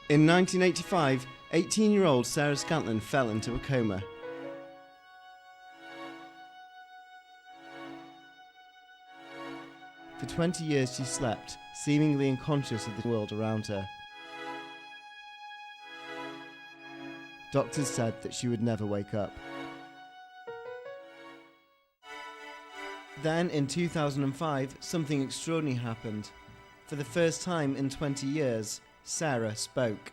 In 1985, 18-year-old Sarah Scantlin fell into a coma. For 20 years she slept, seemingly unconscious of the world around her. Doctors said that she would never wake up. Then, in 2005, something extraordinary happened. For the first time in 20 years, Sarah spoke.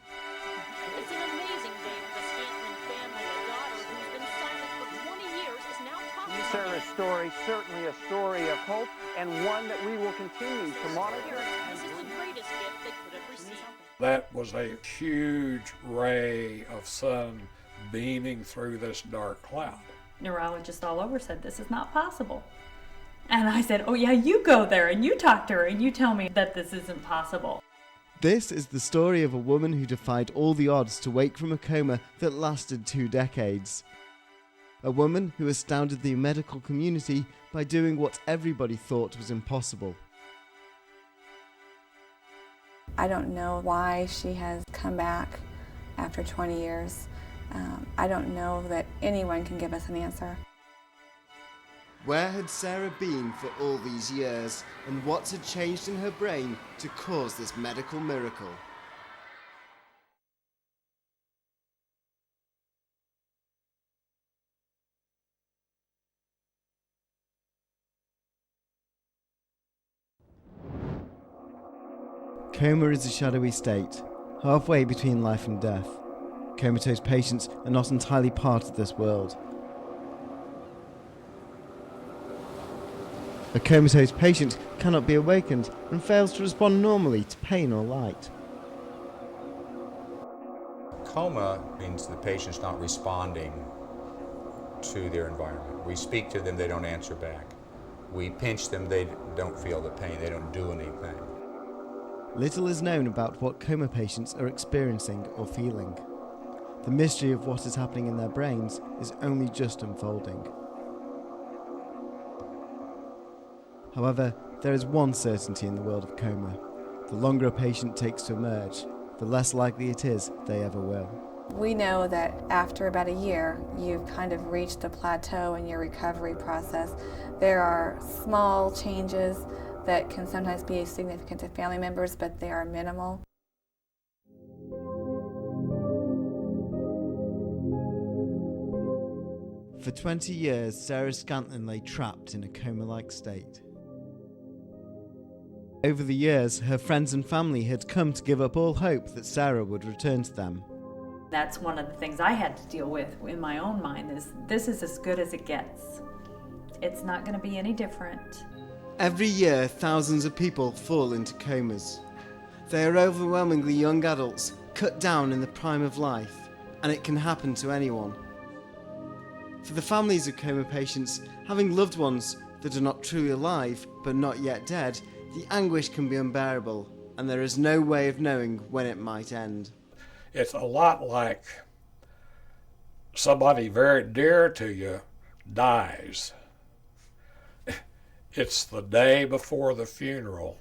It's an amazing day for the Scantlin family. A daughter who's been silent for 20 years is now talking. Sarah's story, certainly a story of hope, and one that we will continue to monitor. This is the greatest gift they could have received. That was a huge ray of sun beaming through this dark cloud. Neurologists all over said, this is not possible. And I said, oh yeah, you go there and you talk to her and you tell me that this isn't possible. This is the story of a woman who defied all the odds to wake from a coma that lasted 2 decades. A woman who astounded the medical community by doing what everybody thought was impossible. I don't know why she has come back after 20 years. I don't know that anyone can give us an answer. Where had Sarah been for all these years, and what had changed in her brain to cause this medical miracle? Coma is a shadowy state, halfway between life and death. Comatose patients are not entirely part of this world. A comatose patient cannot be awakened and fails to respond normally to pain or light. Coma means the patient's not responding to their environment. We speak to them, they don't answer back. We pinch them, they don't feel the pain, they don't do anything. Little is known about what coma patients are experiencing or feeling. The mystery of what is happening in their brains is only just unfolding. However, there is one certainty in the world of coma. The longer a patient takes to emerge, the less likely it is they ever will. We know that after about a year, you've kind of reached a plateau in your recovery process. There are small changes that can sometimes be significant to family members, but they are minimal. For 20 years, Sarah Scantlin lay trapped in a coma-like state. Over the years, her friends and family had come to give up all hope that Sarah would return to them. That's one of the things I had to deal with in my own mind, is this is as good as it gets. It's not going to be any different. Every year, thousands of people fall into comas. They are overwhelmingly young adults, cut down in the prime of life, and it can happen to anyone. For the families of coma patients, having loved ones that are not truly alive, but not yet dead, the anguish can be unbearable, and there is no way of knowing when it might end. It's a lot like somebody very dear to you dies. It's the day before the funeral,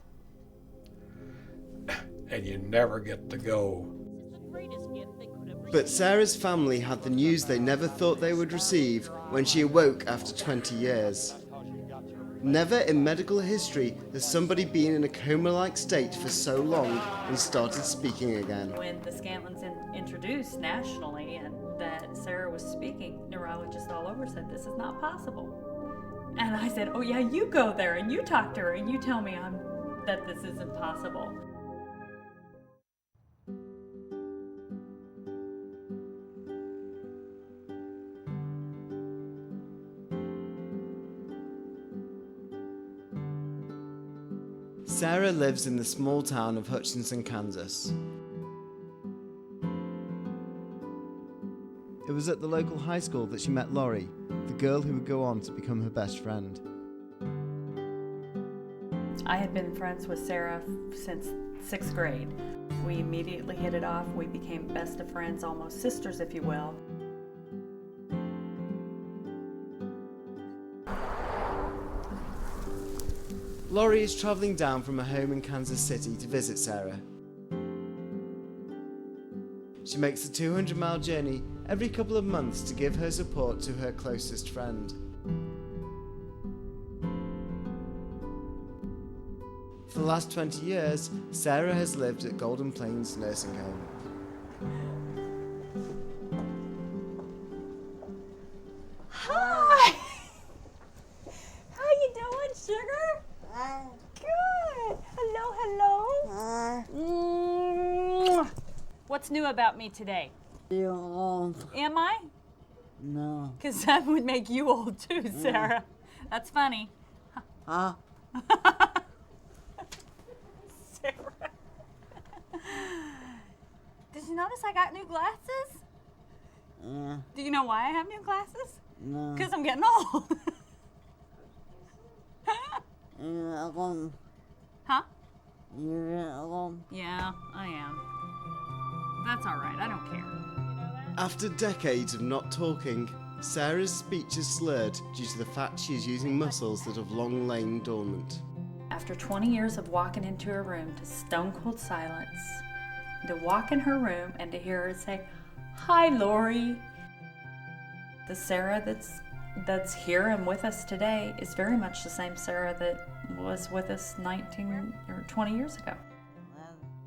and you never get to go. It's the greatest gift they could have received. But Sarah's family had the news they never thought they would receive when she awoke after 20 years. Never in medical history has somebody been in a coma-like state for so long and started speaking again. When the Scantlins introduced nationally and that Sarah was speaking, neurologists all over said, this is not possible. And I said, oh yeah, you go there and you talk to her and you tell me that this isn't possible. Sarah lives in the small town of Hutchinson, Kansas. It was at the local high school that she met Laurie, the girl who would go on to become her best friend. I had been friends with Sarah since 6th grade. We immediately hit it off. We became best of friends, almost sisters, if you will. Laurie is travelling down from her home in Kansas City to visit Sarah. She makes a 200-mile journey every couple of months to give her support to her closest friend. For the last 20 years, Sarah has lived at Golden Plains Nursing Home. Hi! How you doing, sugar? Good. Hello, hello. What's new about me today? You're old. Am I? No. Because that would make you old too, Sarah. That's funny. Huh? Sarah. Did you notice I got new glasses? Yeah. Do you know why I have new glasses? No. Because I'm getting old. You're alone. Huh? You're alone. Yeah, I am. That's all right. I don't care. After decades of not talking, Sarah's speech is slurred due to the fact she is using muscles that have long lain dormant. After 20 years of walking into her room to stone cold silence, to walk in her room and to hear her say, "Hi, Lori." The Sarah that's here and with us today is very much the same Sarah that was with us 19 or 20 years ago.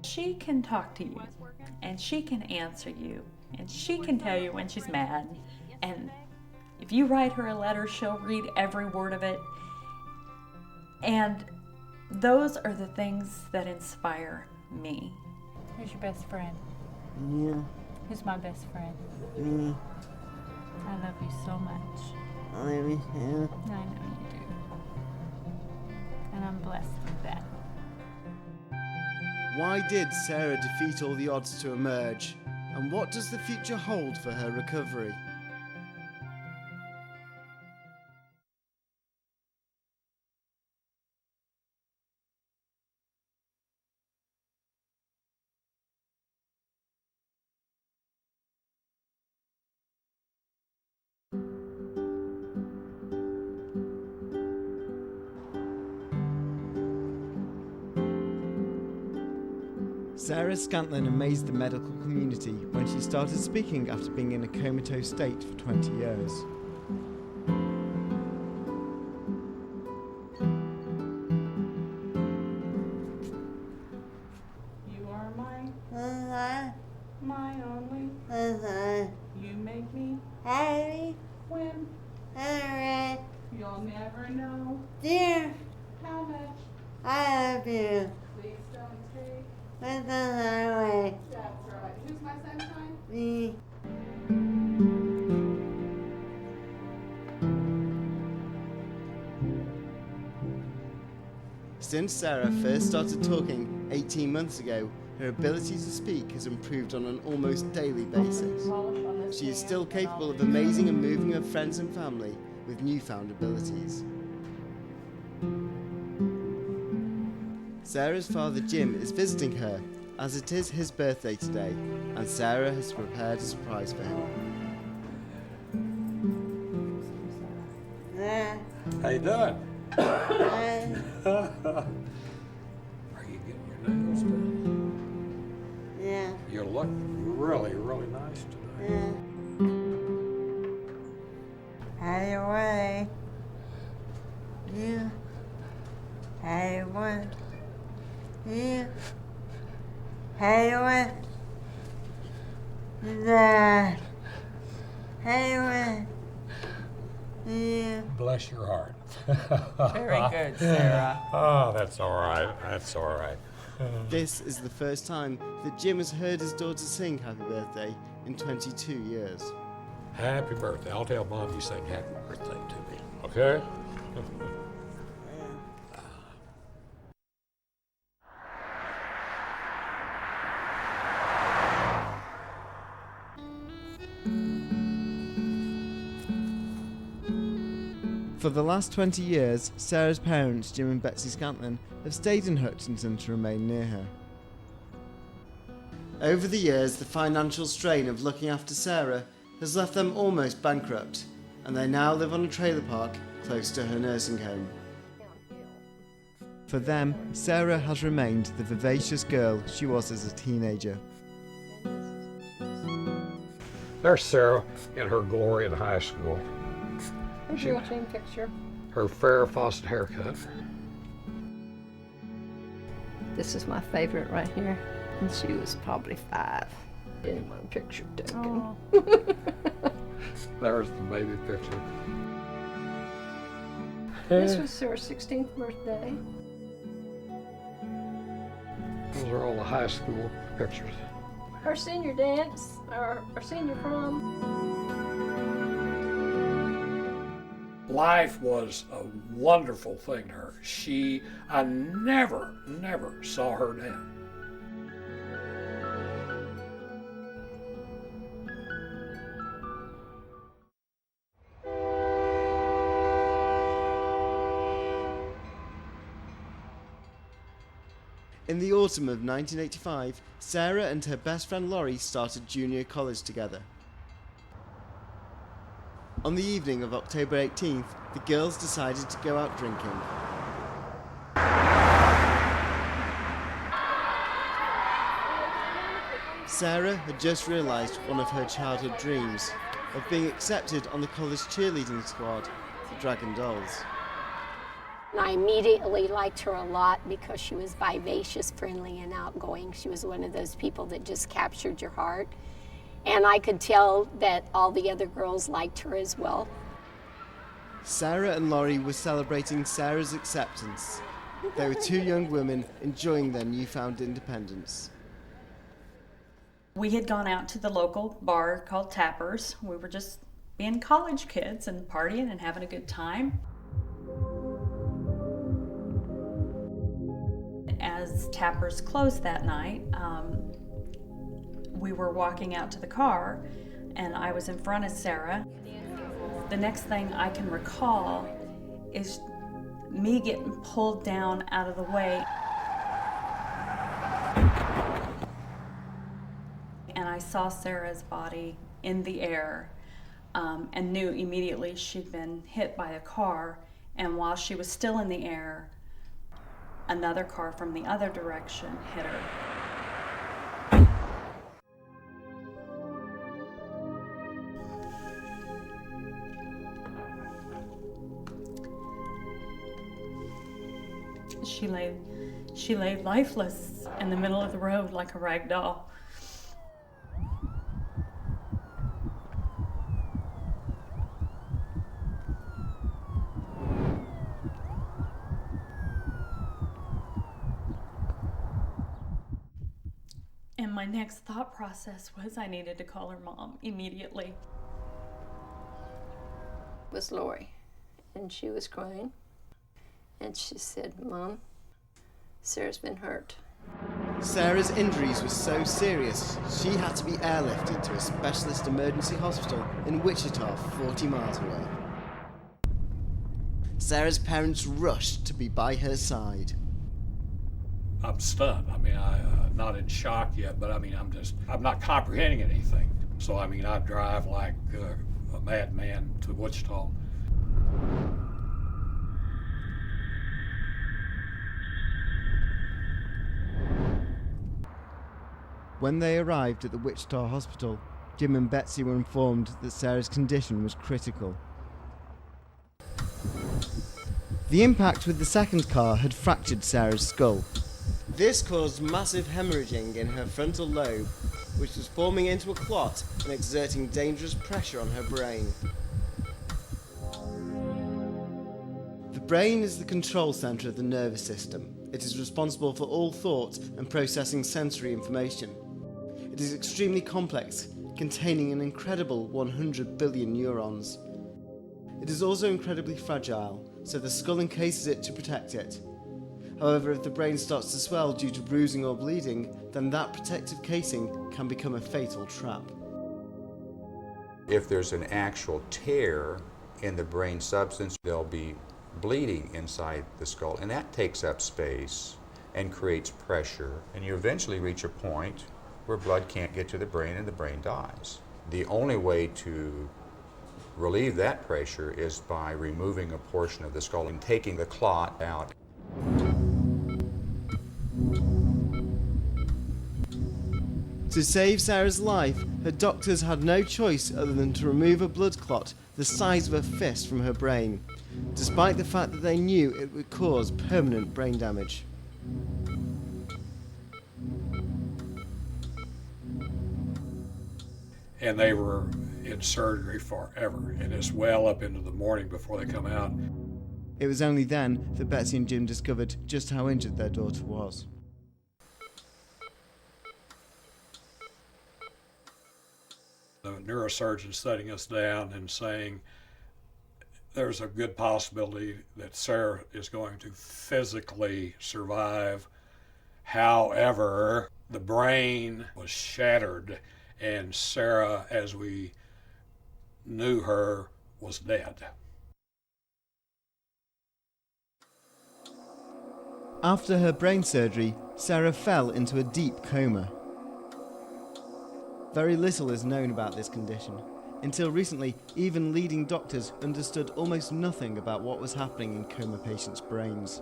She can talk to you, and she can answer you, and she can tell you when she's mad, and if you write her a letter, she'll read every word of it. And those are the things that inspire me. Who's your best friend? You. Who's my best friend? Me. I love you so much. I love you too. I know you do. And I'm blessed with that. Why did Sarah defeat all the odds to emerge? And what does the future hold for her recovery? Sarah Scantlin amazed the medical community when she started speaking after being in a comatose state for 20 years. You are my only. You make me when you'll never know Dear, how much. I love you. Please don't take. That's the highway. That's right. Who's my sunshine? Me. Since Sarah first started talking 18 months ago, her ability to speak has improved on an almost daily basis. She is still capable of amazing and moving her friends and family with newfound abilities. Sarah's father Jim is visiting her, as it is his birthday today, and Sarah has prepared a surprise for him. How you doing? I, Are you getting your nails done? yeah. You look really, really nice today. Highway. You. Highway. You. Highway. That. Highway. You. Bless your heart. Very good, Sarah. Oh, that's all right. That's all right. This is the first time that Jim has heard his daughter sing Happy Birthday in 22 years. Happy birthday. I'll tell Mom you sang happy birthday to me. Okay? For the last 20 years, Sarah's parents, Jim and Betsy Scantlin, have stayed in Hutchinson to remain near her. Over the years, the financial strain of looking after Sarah has left them almost bankrupt, and they now live on a trailer park close to her nursing home. For them, Sarah has remained the vivacious girl she was as a teenager. There's Sarah in her glory in high school. Here's your team picture. Her Farrah Fawcett haircut. This is my favorite right here. And she was probably 5 in one picture taken. Oh. There's the baby picture. This was Sarah's 16th birthday. Those are all the high school pictures. Our senior dance, our senior prom. Life was a wonderful thing to her. I never saw her down. In the autumn of 1985, Sarah and her best friend Laurie started junior college together. On the evening of October 18th, the girls decided to go out drinking. Sarah had just realised one of her childhood dreams, of being accepted on the college cheerleading squad, the Dragon Dolls. I immediately liked her a lot because she was vivacious, friendly, and outgoing. She was one of those people that just captured your heart. And I could tell that all the other girls liked her as well. Sarah and Laurie were celebrating Sarah's acceptance. They were 2 young women enjoying their newfound independence. We had gone out to the local bar called Tappers. We were just being college kids and partying and having a good time. As Tappers closed that night, we were walking out to the car, and I was in front of Sarah. The next thing I can recall is me getting pulled down out of the way. And I saw Sarah's body in the air, and knew immediately she'd been hit by a car. And while she was still in the air, another car from the other direction hit her. She lay lifeless in the middle of the road like a rag doll. And my next thought process was I needed to call her mom immediately. It was Lori, and she was crying. And she said, "Mom, Sarah's been hurt." Sarah's injuries were so serious, she had to be airlifted to a specialist emergency hospital in Wichita, 40 miles away. Sarah's parents rushed to be by her side. I'm stunned. I mean, I'm not in shock yet, but I mean, I'm not comprehending anything. So, I mean, I drive like a madman to Wichita. When they arrived at the Wichita hospital, Jim and Betsy were informed that Sarah's condition was critical. The impact with the second car had fractured Sarah's skull. This caused massive hemorrhaging in her frontal lobe, which was forming into a clot and exerting dangerous pressure on her brain. The brain is the control centre of the nervous system. It is responsible for all thought and processing sensory information. It is extremely complex, containing an incredible 100 billion neurons. It is also incredibly fragile, so the skull encases it to protect it. However, if the brain starts to swell due to bruising or bleeding, then that protective casing can become a fatal trap. If there's an actual tear in the brain substance, there'll be bleeding inside the skull, and that takes up space and creates pressure, and you eventually reach a point where blood can't get to the brain and the brain dies. The only way to relieve that pressure is by removing a portion of the skull and taking the clot out. To save Sarah's life, her doctors had no choice other than to remove a blood clot the size of a fist from her brain, despite the fact that they knew it would cause permanent brain damage. And they were in surgery forever, and it's well up into the morning before they come out. It was only then that Betsy and Jim discovered just how injured their daughter was. The neurosurgeon setting us down and saying there's a good possibility that Sarah is going to physically survive. However, the brain was shattered, and Sarah, as we knew her, was dead. After her brain surgery, Sarah fell into a deep coma. Very little is known about this condition. Until recently, even leading doctors understood almost nothing about what was happening in coma patients' brains.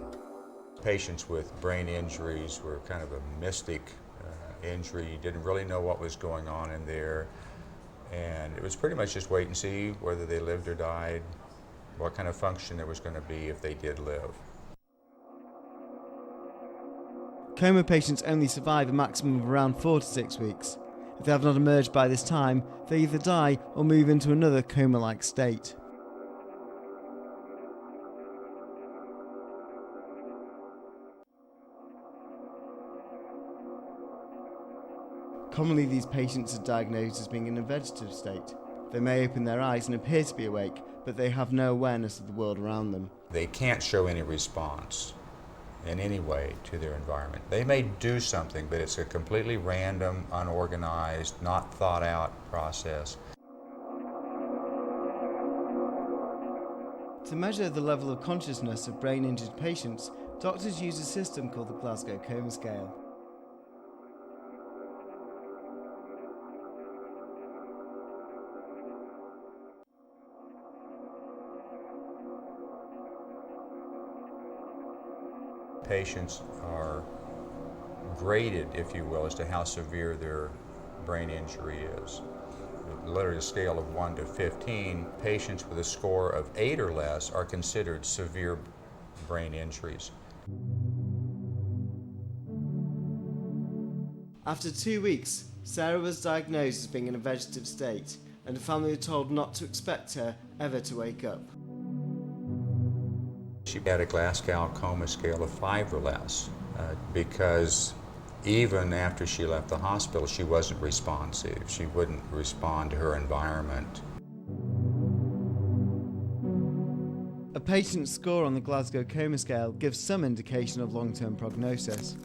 Patients with brain injuries were kind of a mystic injury. You didn't really know what was going on in there. And it was pretty much just wait and see whether they lived or died, what kind of function there was going to be if they did live. Coma patients only survive a maximum of around 4 to 6 weeks. If they have not emerged by this time, they either die or move into another coma-like state. Commonly, these patients are diagnosed as being in a vegetative state. They may open their eyes and appear to be awake, but they have no awareness of the world around them. They can't show any response in any way to their environment. They may do something, but it's a completely random, unorganized, not thought out process. To measure the level of consciousness of brain-injured patients, doctors use a system called the Glasgow Coma Scale. Patients are graded, if you will, as to how severe their brain injury is. Literally a scale of 1 to 15, patients with a score of 8 or less are considered severe brain injuries. After 2 weeks, Sarah was diagnosed as being in a vegetative state, and the family were told not to expect her ever to wake up. She had a Glasgow coma scale of 5 or less because even after she left the hospital, she wasn't responsive. She wouldn't respond to her environment. A patient's score on the Glasgow Coma Scale gives some indication of long-term prognosis.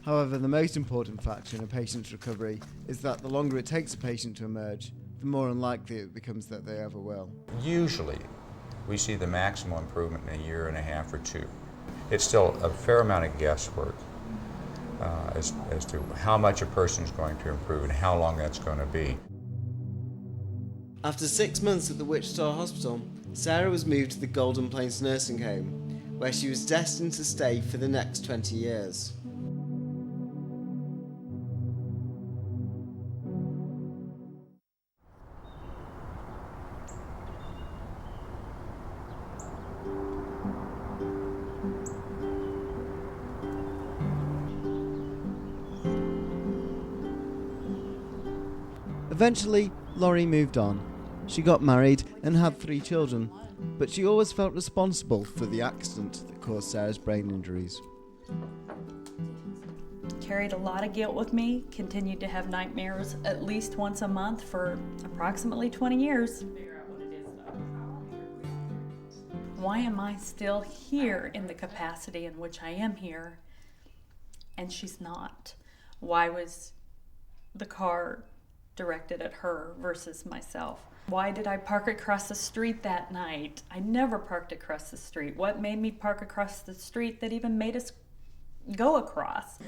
However, the most important factor in a patient's recovery is that the longer it takes a patient to emerge, the more unlikely it becomes that they ever will. Usually, we see the maximum improvement in 1.5 years or 2. It's still a fair amount of guesswork as to how much a person is going to improve and how long that's going to be. After 6 months at the Wichita Hospital, Sarah was moved to the Golden Plains Nursing Home, where she was destined to stay for the next 20 years. Eventually, Laurie moved on. She got married and had 3 children, but she always felt responsible for the accident that caused Sarah's brain injuries. Carried a lot of guilt with me, continued to have nightmares at least once a month for approximately 20 years. Why am I still here in the capacity in which I am here and she's not? Why was the car directed at her versus myself? Why did I park across the street that night? I never parked across the street. What made me park across the street that even made us go across?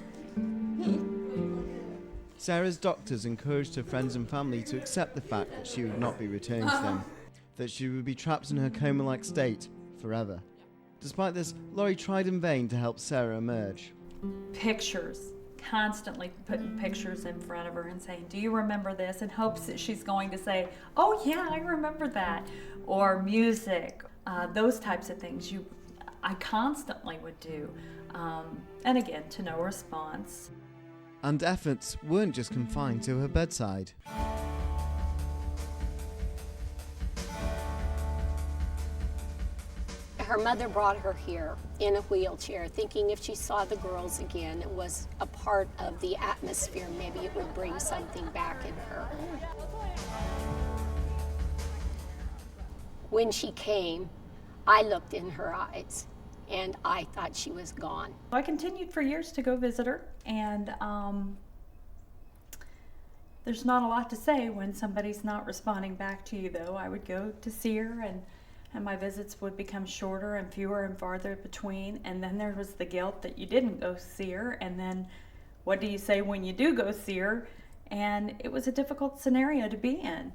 Sarah's doctors encouraged her friends and family to accept the fact that she would not be returning to them, that she would be trapped in her coma-like state forever. Despite this, Laurie tried in vain to help Sarah emerge. Pictures constantly putting pictures in front of her and saying, "Do you remember this?" in hopes that she's going to say, "Oh yeah, I remember that." Or music, those types of things I constantly would do. And again, to no response. And efforts weren't just confined to her bedside. Her mother brought her here in a wheelchair, thinking if she saw the girls again, it was a part of the atmosphere, maybe it would bring something back in her. When she came, I looked in her eyes and I thought she was gone. I continued for years to go visit her, and there's not a lot to say when somebody's not responding back to you, though. I would go to see her, and my visits would become shorter and fewer and farther between, and then there was the guilt that you didn't go see her, and then what do you say when you do go see her? And it was a difficult scenario to be in.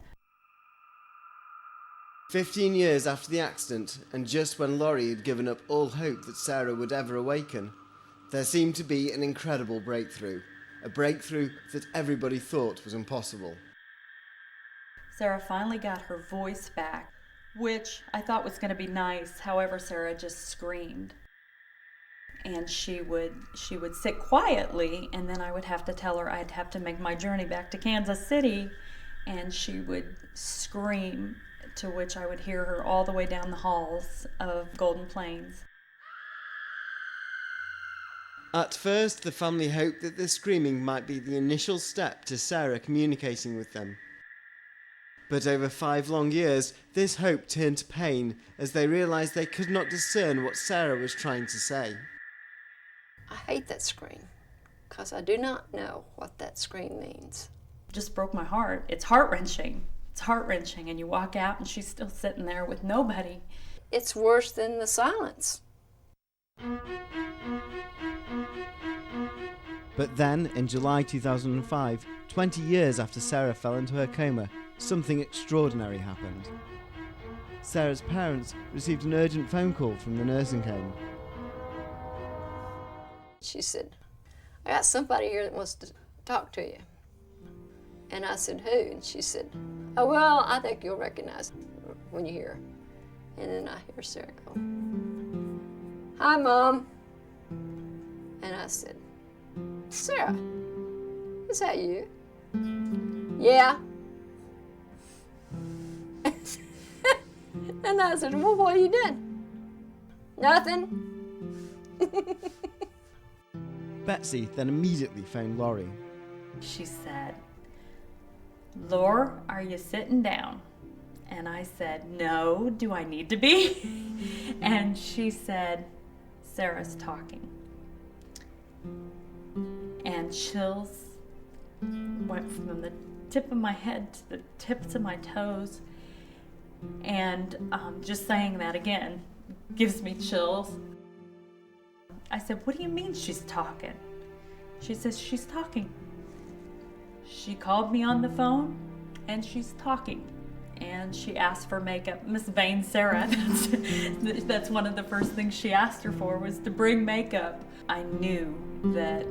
15 years after the accident, and just when Laurie had given up all hope that Sarah would ever awaken, there seemed to be an incredible breakthrough. A breakthrough that everybody thought was impossible. Sarah finally got her voice back, which I thought was going to be nice. However, Sarah just screamed. And she would sit quietly, and then I would have to tell her I'd have to make my journey back to Kansas City, and she would scream, to which I would hear her all the way down the halls of Golden Plains. At first, the family hoped that the screaming might be the initial step to Sarah communicating with them. But over 5 long years, this hope turned to pain as they realised they could not discern what Sarah was trying to say. I hate that scream because I do not know what that scream means. It just broke my heart. It's heart-wrenching. It's heart-wrenching, and you walk out and she's still sitting there with nobody. It's worse than the silence. But then, in July 2005, 20 years after Sarah fell into her coma, something extraordinary happened. Sarah's parents received an urgent phone call from the nursing home. She said, "I got somebody here that wants to talk to you." And I said, "Who?" And she said, "Oh, well, I think you'll recognize when you hear her." And then I hear Sarah go, "Hi, Mom." And I said, "Sarah, is that you?" "Yeah." And I said, "Well, what are you doing?" "Nothing." Betsy then immediately phoned Laurie. She said, "Laura, are you sitting down?" And I said, "No, do I need to be?" And she said, "Sarah's talking." And chills went from the tip of my head to the tips of my toes. And just saying that again gives me chills. I said, "What do you mean she's talking?" She says, "She's talking. She called me on the phone and she's talking." And she asked for makeup. Miss Vain Sarah, that's one of the first things she asked her for, was to bring makeup. I knew that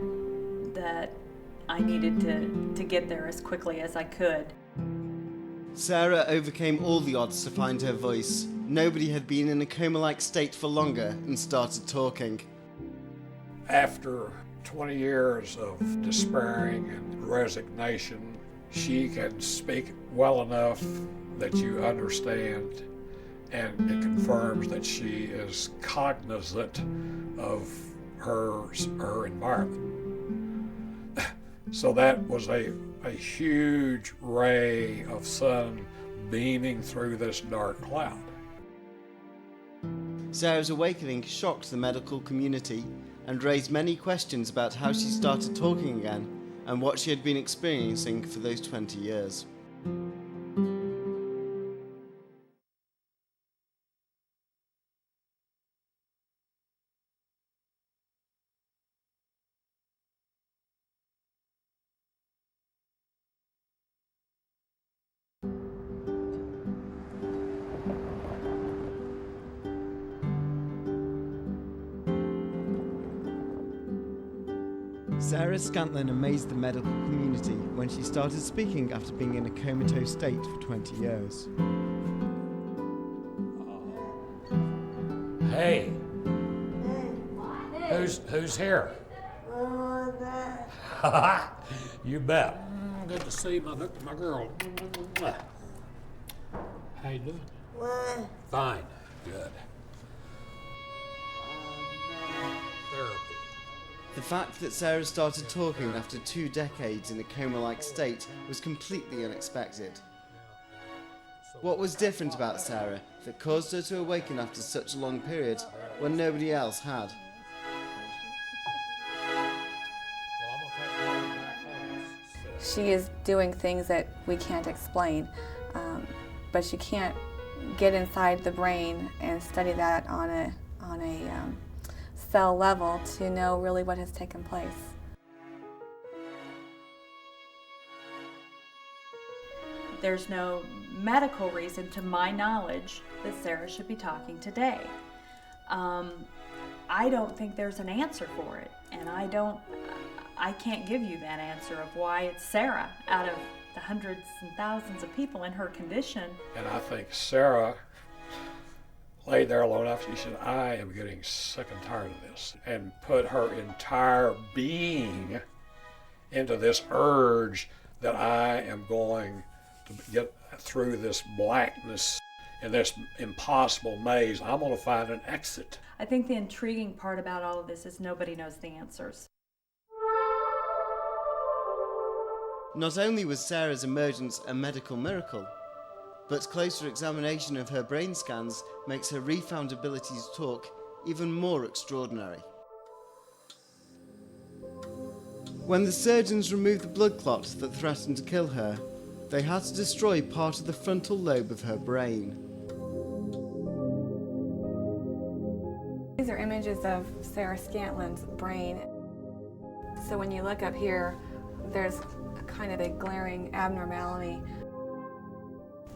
I needed to get there as quickly as I could. Sarah overcame all the odds to find her voice. Nobody had been in a coma-like state for longer and started talking. After 20 years of despairing and resignation, she can speak well enough that you understand, and it confirms that she is cognizant of her environment. So that was a huge ray of sun beaming through this dark cloud. Sarah's awakening shocked the medical community and raised many questions about how she started talking again and what she had been experiencing for those 20 years. Sarah Scantlin amazed the medical community when she started speaking after being in a comatose state for 20 years. Hey, who's here? You bet. Good to see my girl. How you doing? Fine. Good. Therapy. The fact that Sarah started talking after 2 decades in a coma-like state was completely unexpected. What was different about Sarah that caused her to awaken after such a long period when nobody else had? She is doing things that we can't explain, but she can't get inside the brain and study that on a cell level to know really what has taken place. There's no medical reason, to my knowledge, that Sarah should be talking today. I don't think there's an answer for it, and I can't give you that answer of why it's Sarah out of the hundreds and thousands of people in her condition. And I think Sarah laid there alone after she said, I am getting sick and tired of this, and put her entire being into this urge that I am going to get through this blackness and this impossible maze. I'm going to find an exit. I think the intriguing part about all of this is nobody knows the answers. Not only was Sarah's emergence a medical miracle, but closer examination of her brain scans makes her refound ability to talk even more extraordinary. When the surgeons removed the blood clot that threatened to kill her, they had to destroy part of the frontal lobe of her brain. These are images of Sarah Scantlin's brain. So when you look up here, there's kind of a glaring abnormality.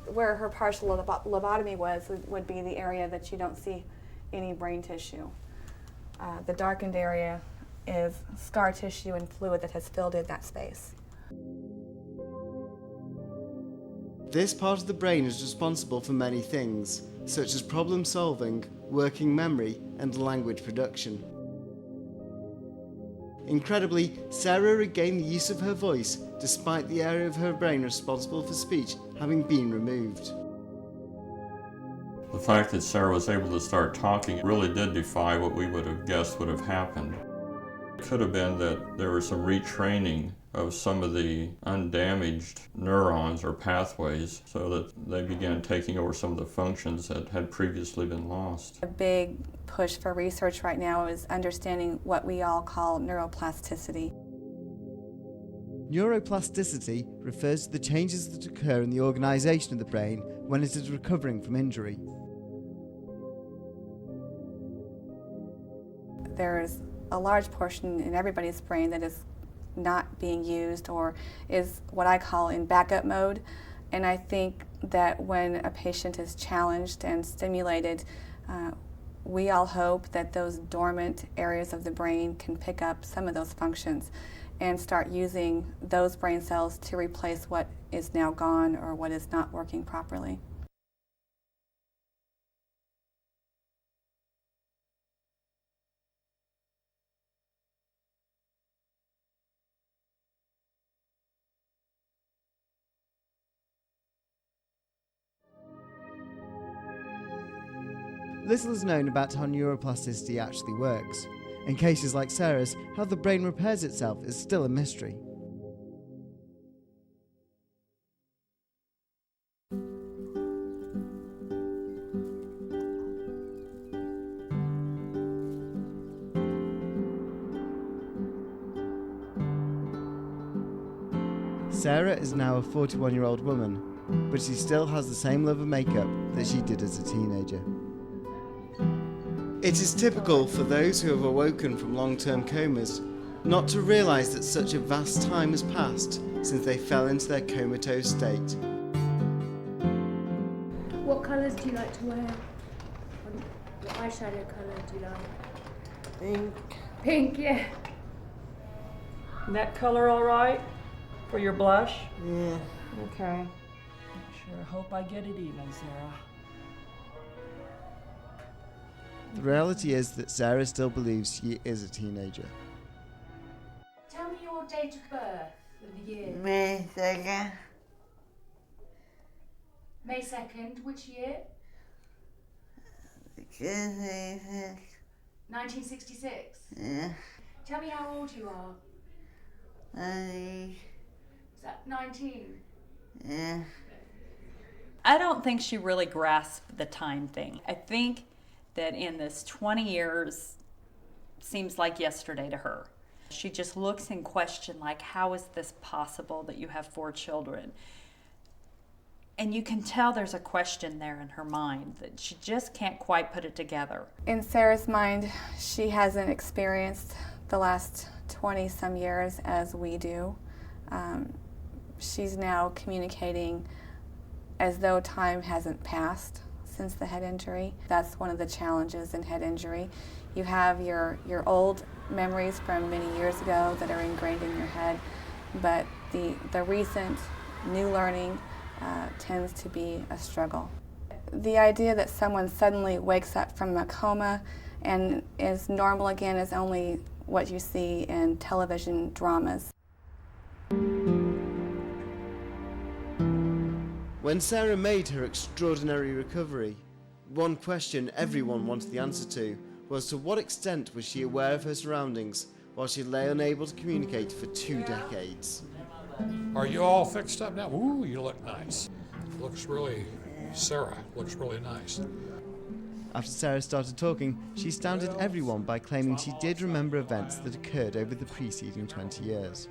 Where her partial lobotomy was would be the area that you don't see any brain tissue. The darkened area is scar tissue and fluid that has filled in that space. This part of the brain is responsible for many things, such as problem solving, working memory, and language production. Incredibly, Sarah regained the use of her voice despite the area of her brain responsible for speech having been removed. The fact that Sarah was able to start talking really did defy what we would have guessed would have happened. It could have been that there was some retraining of some of the undamaged neurons or pathways so that they began taking over some of the functions that had previously been lost. A big push for research right now is understanding what we all call neuroplasticity. Neuroplasticity refers to the changes that occur in the organisation of the brain when it is recovering from injury. There's a large portion in everybody's brain that is not being used or is what I call in backup mode. And I think that when a patient is challenged and stimulated, we all hope that those dormant areas of the brain can pick up some of those functions and start using those brain cells to replace what is now gone or what is not working properly. Little is known about how neuroplasticity actually works. In cases like Sarah's, how the brain repairs itself is still a mystery. Sarah is now a 41-year-old woman, but she still has the same love of makeup that she did as a teenager. It is typical for those who have awoken from long-term comas not to realise that such a vast time has passed since they fell into their comatose state. What colours do you like to wear? What eyeshadow colour do you like? Pink. Pink, yeah. That color all right for your blush? Yeah. Okay. Sure hope I get it even, Sarah. The reality is that Sarah still believes she is a teenager. Tell me your date of birth and the year. May 2nd. May 2nd, which year? 66. 1966. Yeah. Tell me how old you are. 90. Is that 19? Yeah. I don't think she really grasped the time thing. I think that in this 20 years seems like yesterday to her. She just looks in question like, how is this possible that you have 4 children? And you can tell there's a question there in her mind that she just can't quite put it together. In Sarah's mind, she hasn't experienced the last 20-some years as we do. She's now communicating as though time hasn't passed since the head injury. That's one of the challenges in head injury. You have your old memories from many years ago that are ingrained in your head, but the recent new learning tends to be a struggle. The idea that someone suddenly wakes up from a coma and is normal again is only what you see in television dramas. When Sarah made her extraordinary recovery, one question everyone wanted the answer to was to what extent was she aware of her surroundings while she lay unable to communicate for 2 decades. Are you all fixed up now? Ooh, you look nice. Sarah looks really nice. After Sarah started talking, she astounded everyone by claiming she did remember events that occurred over the preceding 20 years.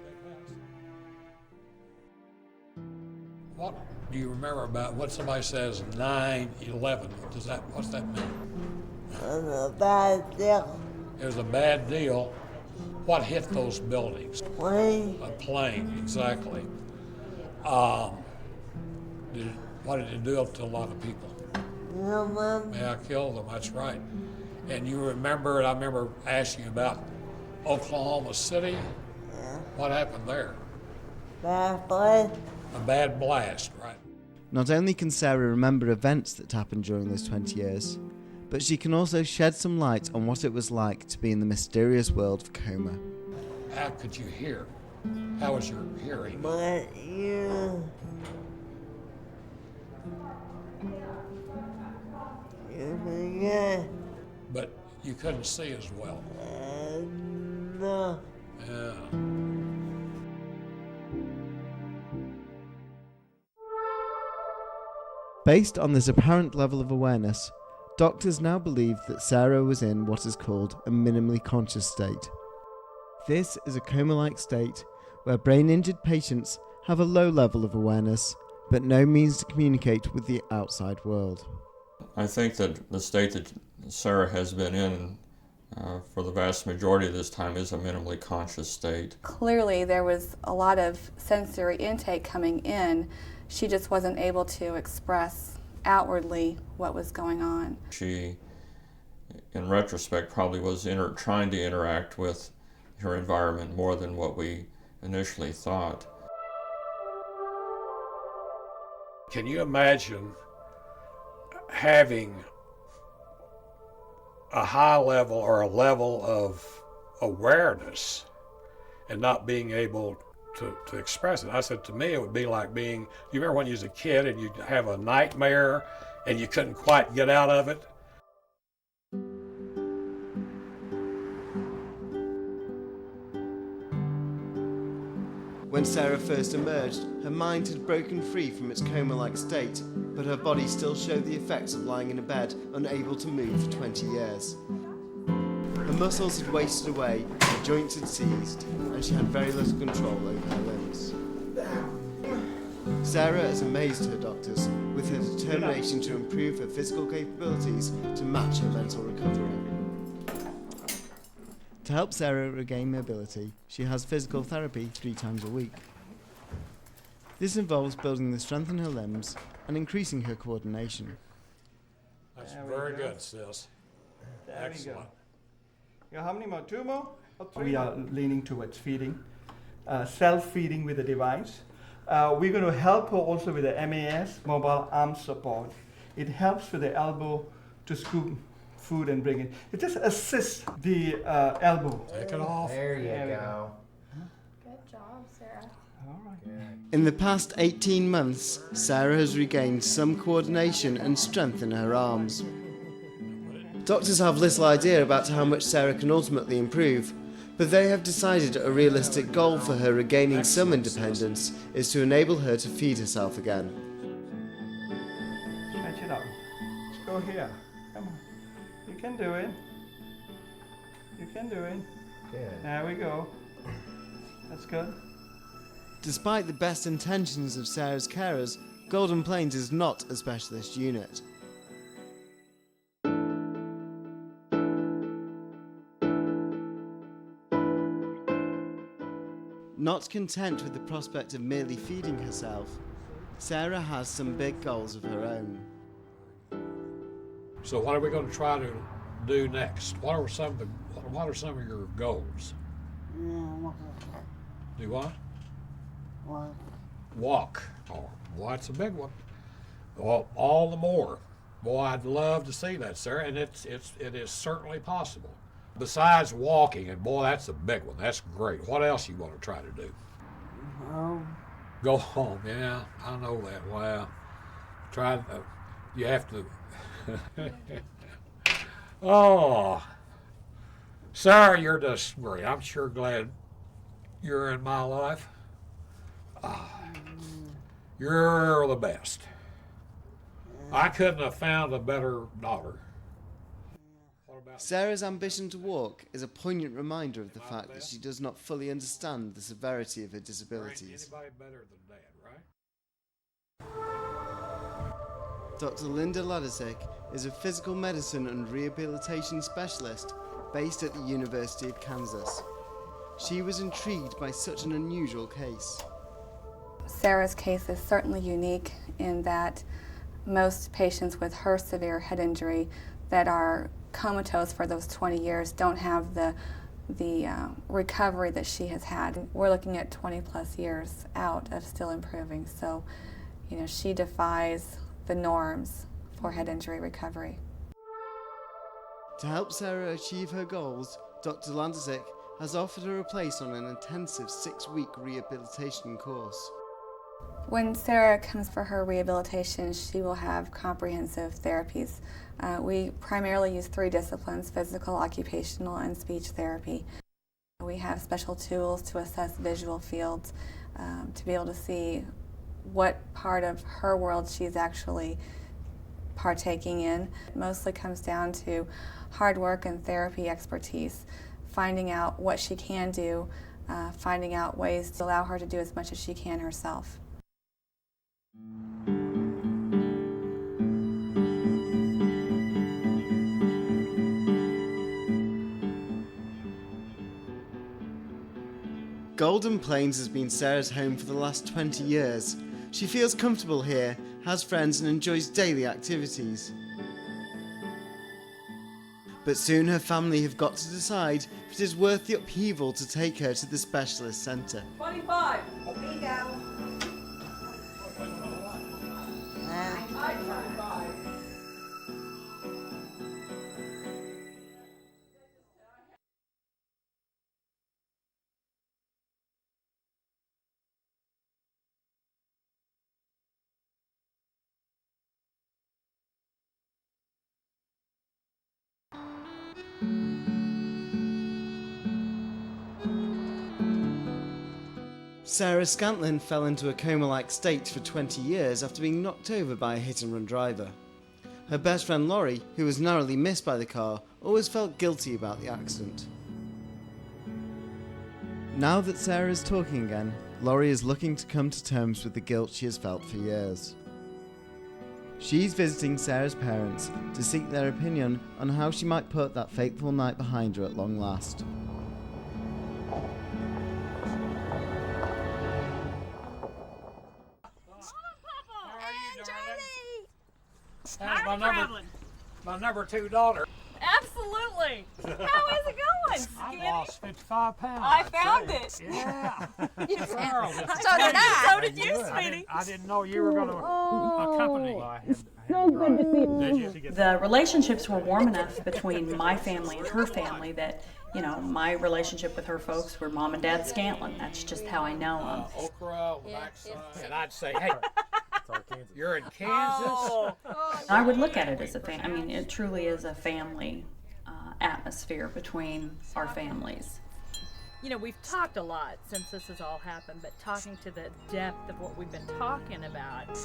What do you remember about what somebody says 9/11? What's that mean? It was a bad deal. It was a bad deal. What hit those buildings? Plane. A plane, exactly. What did it do to a lot of people? Yeah, killed them, that's right. And you remember, I remember asking you about Oklahoma City. Yeah. What happened there? Bad blast. A bad blast, right? Not only can Sarah remember events that happened during those 20 years, but she can also shed some light on what it was like to be in the mysterious world of coma. How could you hear? How was your hearing? But you forget. But you couldn't see as well. No. Yeah. Based on this apparent level of awareness, doctors now believe that Sarah was in what is called a minimally conscious state. This is a coma-like state where brain-injured patients have a low level of awareness, but no means to communicate with the outside world. I think that the state that Sarah has been in for the vast majority of this time is a minimally conscious state. Clearly there was a lot of sensory intake coming in. She just wasn't able to express outwardly what was going on. She, in retrospect, probably was trying to interact with her environment more than what we initially thought. Can you imagine having a high level or a level of awareness and not being able to express it? I said, to me, it would be like being, you remember when you was a kid and you'd have a nightmare and you couldn't quite get out of it? When Sarah first emerged, her mind had broken free from its coma-like state, but her body still showed the effects of lying in a bed, unable to move for 20 years. Her muscles had wasted away, her joints had seized, and she had very little control over her limbs. Sarah has amazed her doctors with her determination to improve her physical capabilities to match her mental recovery. To help Sarah regain mobility, she has physical therapy 3 times a week. This involves building the strength in her limbs and increasing her coordination. That's very good, sis. Excellent. Yeah, how many more? 2 more? Or 3 We more? are leaning towards feeding. self-feeding with the device. We're going to help her also with the MAS, mobile arm support. It helps with the elbow to scoop food and bring it. It just assists the elbow. Take it off. There you go. Good job, Sarah. All right. In the past 18 months, Sarah has regained some coordination and strength in her arms. Doctors have little idea about how much Sarah can ultimately improve, but they have decided a realistic goal for her regaining some independence is to enable her to feed herself again. Stretch it out. Let's go here. Come on. You can do it. You can do it. Good. There we go. That's good. Despite the best intentions of Sarah's carers, Golden Plains is not a specialist unit. Not content with the prospect of merely feeding herself, Sarah has some big goals of her own. So what are we going to try to do next? What are some of your goals? Do what? Walk. Oh, well, that's a big one. Well, all the more. Boy, I'd love to see that, Sarah, and it is certainly possible. Besides walking, and boy, that's a big one. That's great. What else you want to try to do? Go home. Yeah, I know that. Well, you have to. Oh, Sarah, you're just great. I'm sure glad you're in my life. You're the best. I couldn't have found a better daughter. Sarah's ambition to walk is a poignant reminder of the fact that she does not fully understand the severity of her disabilities. Anybody better than Dad, right? Dr. Linda Ladisek is a physical medicine and rehabilitation specialist based at the University of Kansas. She was intrigued by such an unusual case. Sarah's case is certainly unique in that most patients with her severe head injury that are comatose for those 20 years don't have the recovery that she has had. We're looking at 20 plus years out of still improving. So, you know, she defies the norms for head injury recovery. To help Sarah achieve her goals, Dr. Landisic has offered her a place on an intensive 6-week rehabilitation course. When Sarah comes for her rehabilitation, she will have comprehensive therapies. We primarily use 3 disciplines: physical, occupational, and speech therapy. We have special tools to assess visual fields to be able to see what part of her world she's actually partaking in. It mostly comes down to hard work and therapy expertise, finding out what she can do, finding out ways to allow her to do as much as she can herself. Golden Plains has been Sarah's home for the last 20 years. She feels comfortable here, has friends and enjoys daily activities. But soon her family have got to decide if it is worth the upheaval to take her to the specialist centre. 25. There you go. I 25. Sarah Scantlin fell into a coma-like state for 20 years after being knocked over by a hit-and-run driver. Her best friend Laurie, who was narrowly missed by the car, always felt guilty about the accident. Now that Sarah is talking again, Laurie is looking to come to terms with the guilt she has felt for years. She's visiting Sarah's parents to seek their opinion on how she might put that fateful night behind her at long last. That's my number 2 daughter. Absolutely. How is it going? I'm Skinny? lost 55 pounds. I found it. Yeah. You Girl, found- just- So did I. So did Very you, good. sweetie. I didn't know you were going to accompany. So good to see Did you? The relationships were warm enough between my family and her family that, you know, my relationship with her folks were Mom and Dad Scantlin. That's just how I know them. Okra, backside. And I'd say, hey, you're in Kansas? I would look at it as a family. I mean, it truly is a family atmosphere between our families. You know, we've talked a lot since this has all happened, but talking to the depth of what we've been talking about,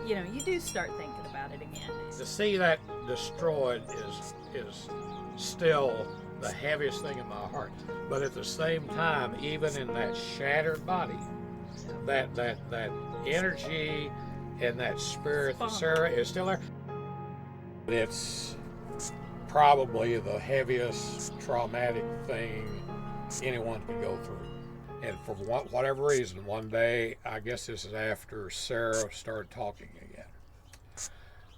you know, you do start thinking about it again. To see that destroyed is still the heaviest thing in my heart. But at the same time, even in that shattered body, that energy and that spirit that Sarah is still there. It's probably the heaviest traumatic thing anyone could go through. And for whatever reason, one day, I guess this is after Sarah started talking again,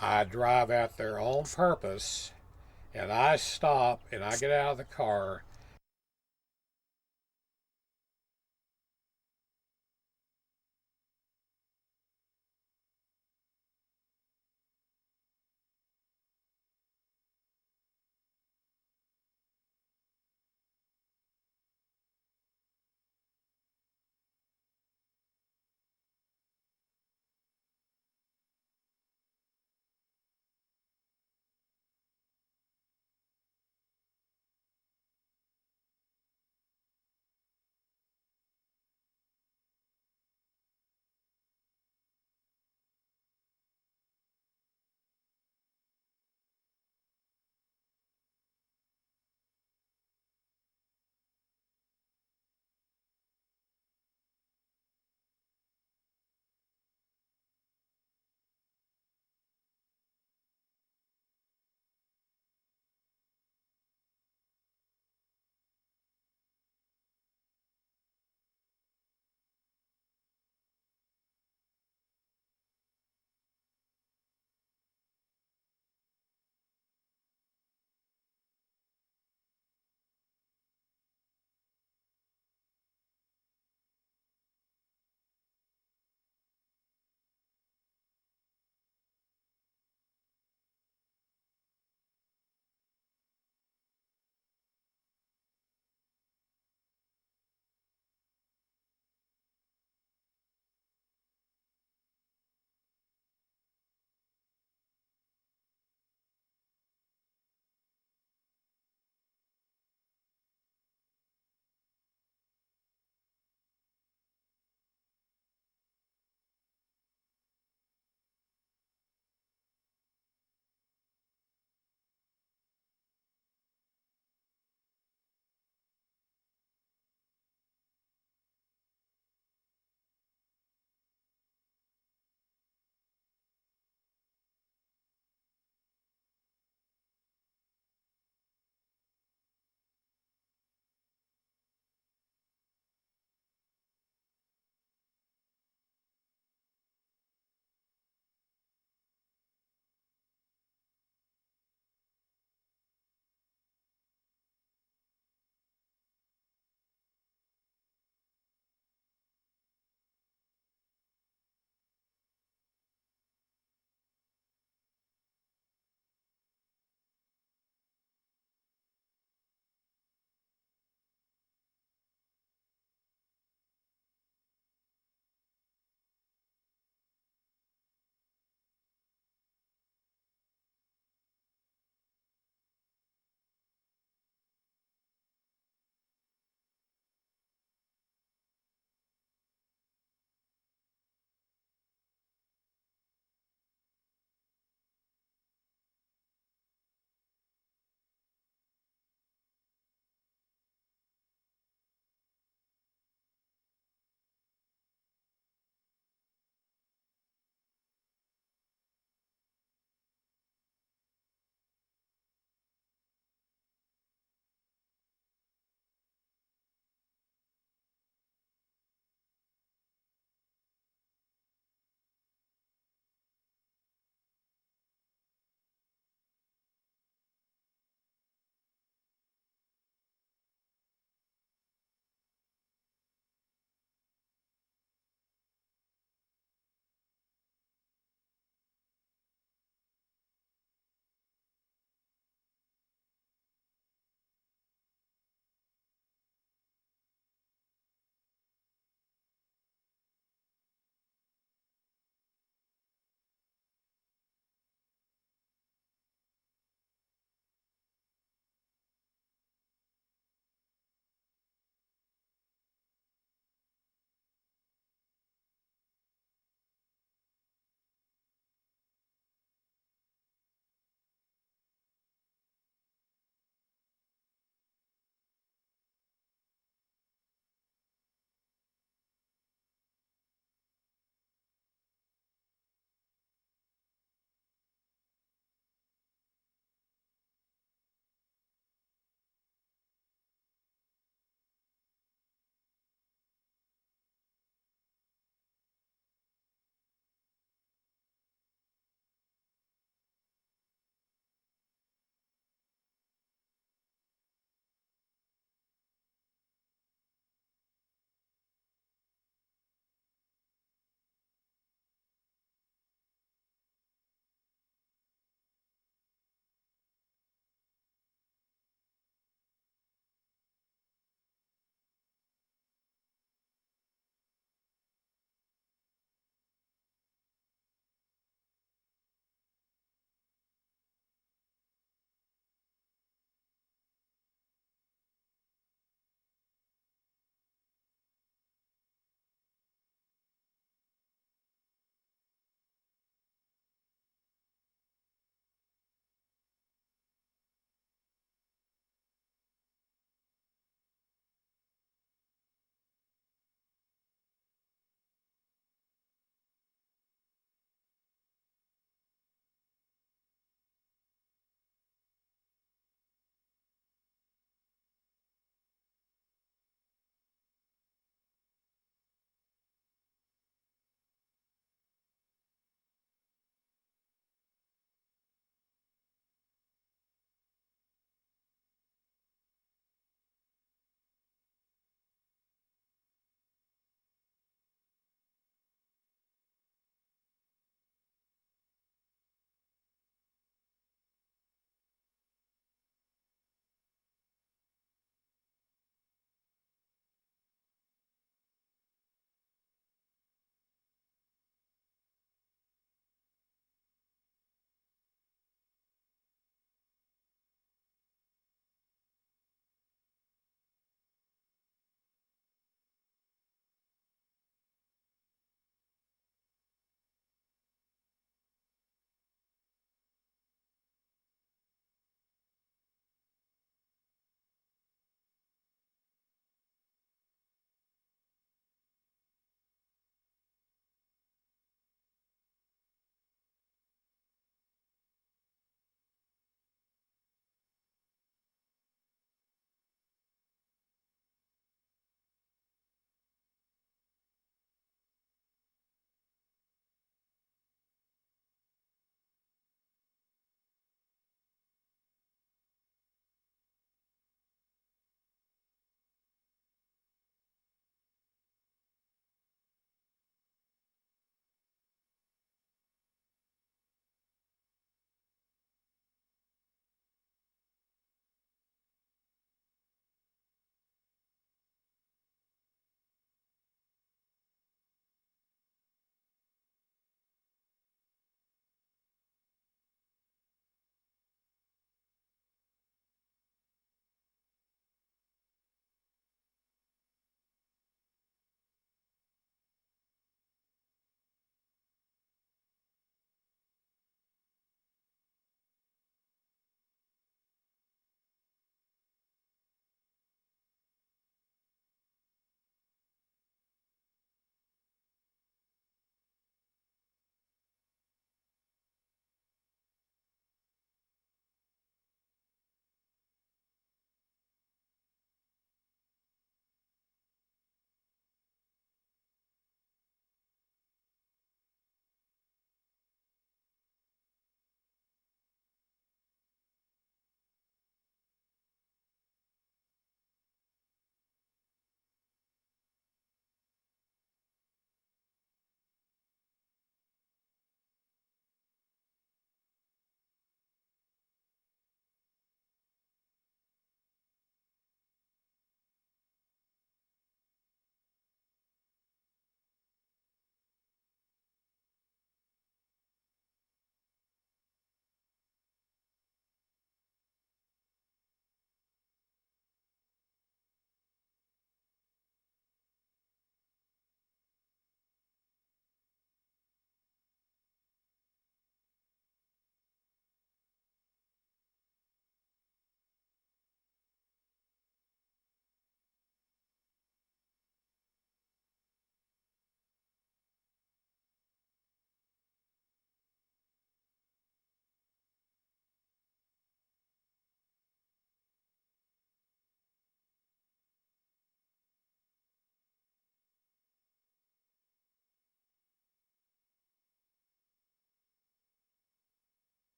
I drive out there on purpose, and I stop and I get out of the car